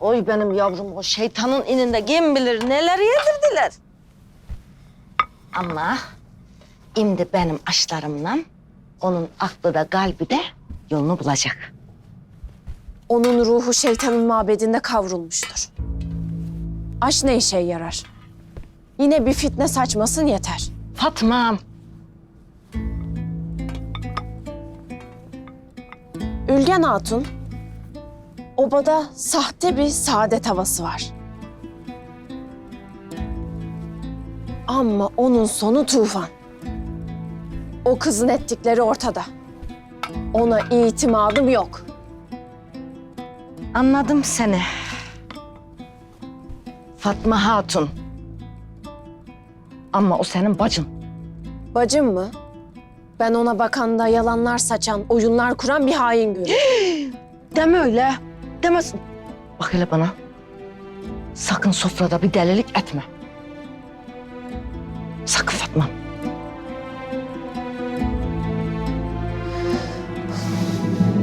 Oy benim yavrum, o şeytanın ininde kim bilir neler yedirdiler. Ama şimdi benim aşlarımla onun aklı da kalbi de yolunu bulacak. Onun ruhu şeytanın mabedinde kavrulmuştur. Aş ne işe yarar? Yine bir fitne saçmasın yeter. Fatma'm. Ülgen Hatun, obada sahte bir saadet havası var. Ama onun sonu tufan. O kızın ettikleri ortada. Ona itimadım yok. Anladım seni. Fatma Hatun. Ama o senin bacın. Bacım mı? Ben ona bakanda yalanlar saçan, oyunlar kuran bir hain görüyorum. Deme öyle. Demesin. Bak hele bana. Sakın sofrada bir delilik etme. Sakın Fatma.